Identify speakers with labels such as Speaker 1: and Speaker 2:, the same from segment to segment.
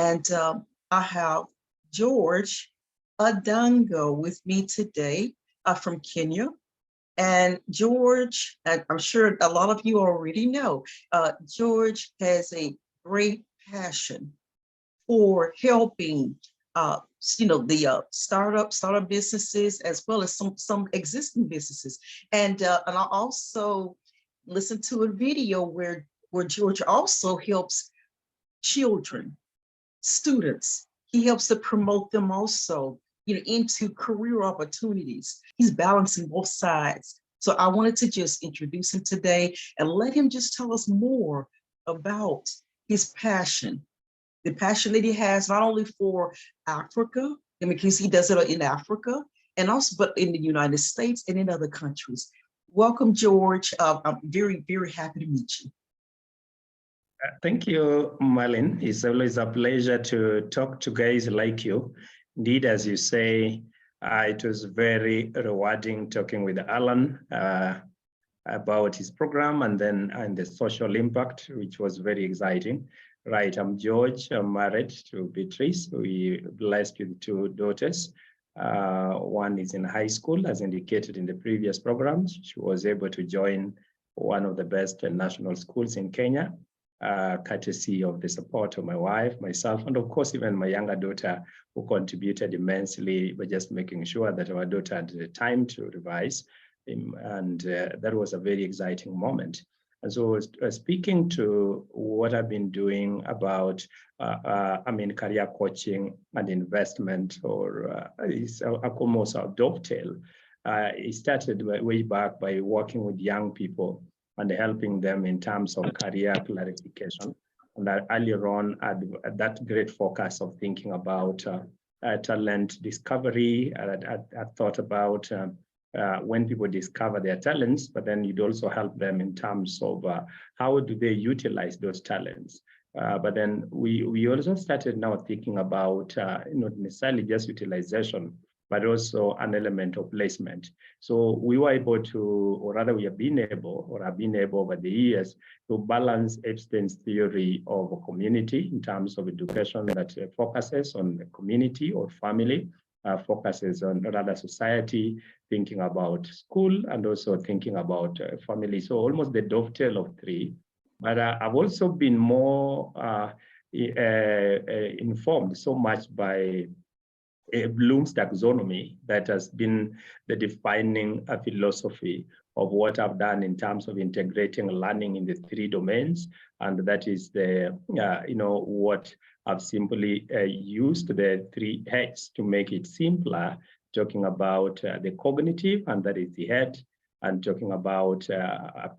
Speaker 1: And I have George Adongo with me today from Kenya. And George, I'm sure a lot of you already know, George has a great passion for helping, the startup businesses as well as some existing businesses. And I also listened to a video where George also helps children, students. He helps to promote them also, into career opportunities. He's balancing both sides. So I wanted to just introduce him today and let him just tell us more about his passion, the passion that he has not only for Africa, and because he does it in Africa, and also but in the United States and in other countries. Welcome, George. I'm very, very happy to meet you.
Speaker 2: Thank you, Marlene. It's always a pleasure to talk to guys like you. Indeed, as you say, it was very rewarding talking with Alan about his program and the social impact, which was very exciting. Right, I'm George. I'm married to Beatrice. We blessed with two daughters. One is in high school, as indicated in the previous programs. She was able to join one of the best national schools in Kenya, courtesy of the support of my wife, myself, and of course, even my younger daughter, who contributed immensely by just making sure that our daughter had the time to revise. And that was a very exciting moment. And so speaking to what I've been doing about, career coaching and investment, or it's almost a dovetail. It started way back by working with young people and helping them in terms of career clarification. And that earlier on, I had that great focus of thinking about talent discovery. I thought about when people discover their talents, but then you'd also help them in terms of how do they utilize those talents. But then we also started now thinking about not necessarily just utilization, but also an element of placement. So we were able to, or rather we have been able over the years to balance Epstein's theory of a community in terms of education that focuses on the community or family, focuses on rather society, thinking about school, and also thinking about family. So almost the dovetail of three. But I've also been more informed so much by Bloom's taxonomy that has been the defining philosophy of what I've done in terms of integrating learning in the three domains. And that is the, what I've simply used the three heads to make it simpler, talking about the cognitive, and that is the head, and talking about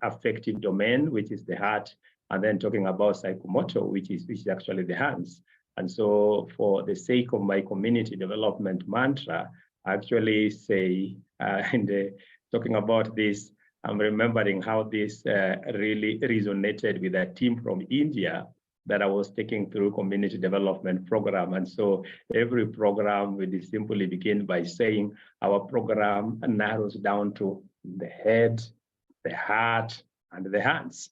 Speaker 2: affective domain, which is the heart, and then talking about psychomotor, which is actually the hands. And so for the sake of my community development mantra, I actually say, talking about this, I'm remembering how this really resonated with a team from India that I was taking through community development program. And so every program we simply begin by saying our program narrows down to the head, the heart, and the hands.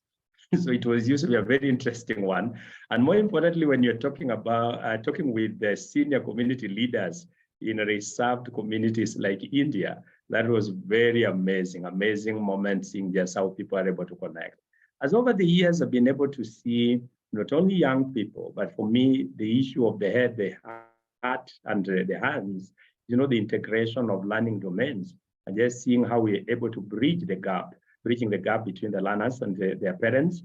Speaker 2: So it was usually a very interesting one. And more importantly, when you're talking about talking with the senior community leaders in reserved communities like India, that was very amazing moment, seeing just how people are able to connect. As over the years, I've been able to see not only young people, but for me, the issue of the head, the heart, and the hands, the integration of learning domains, and just seeing how we're able to bridging the gap between the learners and their parents,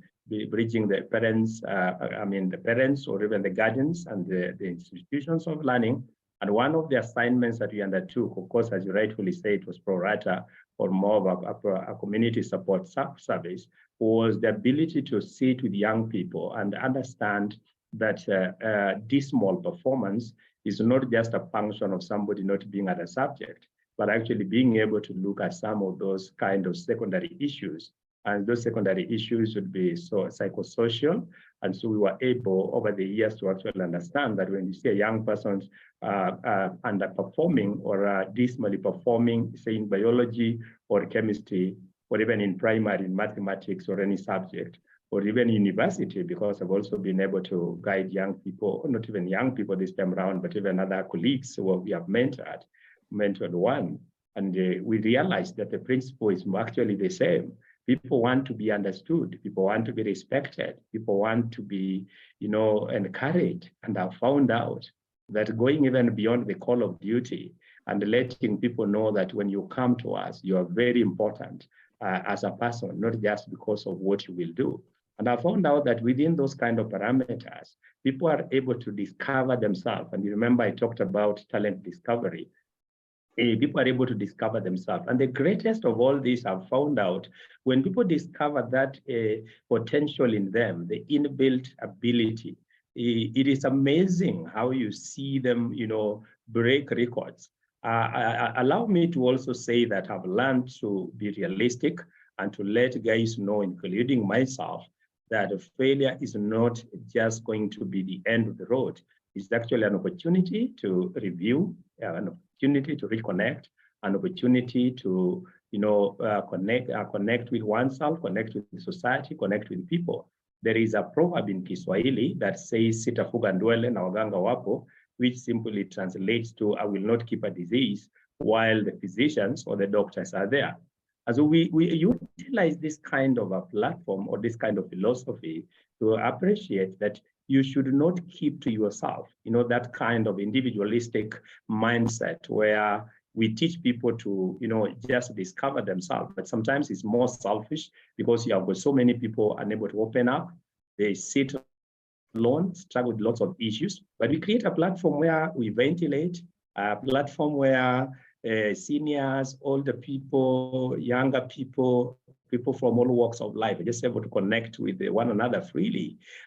Speaker 2: bridging the parents, the parents or even the guardians and the institutions of learning. And one of the assignments that we undertook, of course, as you rightfully say, it was pro rata or more of a community support service, was the ability to sit with young people and understand that dismal performance is not just a function of somebody not being at a subject, but actually being able to look at some of those kind of secondary issues. And those secondary issues would be psychosocial. And so we were able over the years to actually understand that when you see a young person underperforming or dismally performing, say in biology or chemistry, or even in primary in mathematics or any subject, or even university, because I've also been able to guide young people, not even young people this time around, but even other colleagues who we have mentored one. And we realized that the principle is actually the same. People want to be understood. People want to be respected. People want to be, encouraged. And I found out that going even beyond the call of duty and letting people know that when you come to us, you are very important as a person, not just because of what you will do. And I found out that within those kind of parameters, people are able to discover themselves. And you remember I talked about talent discovery. People are able to discover themselves. And the greatest of all this, I've found out, when people discover that potential in them, the inbuilt ability, it is amazing how you see them, break records. Allow me to also say that I've learned to be realistic and to let guys know, including myself, that failure is not just going to be the end of the road. It's actually an opportunity to review, an opportunity to reconnect, an opportunity to connect with oneself, connect with society, connect with people. There is a proverb in Kiswahili that says sitafuga ndwele na waganga wapo, which simply translates to I will not keep a disease while the physicians or the doctors are there. And so we utilize this kind of a platform or this kind of philosophy to appreciate that you should not keep to yourself, that kind of individualistic mindset where we teach people to, just discover themselves. But sometimes it's more selfish because you have got so many people unable to open up. They sit alone, struggle with lots of issues. But we create a platform where we ventilate, a platform where seniors, older people, younger people from all walks of life are just able to connect with one another freely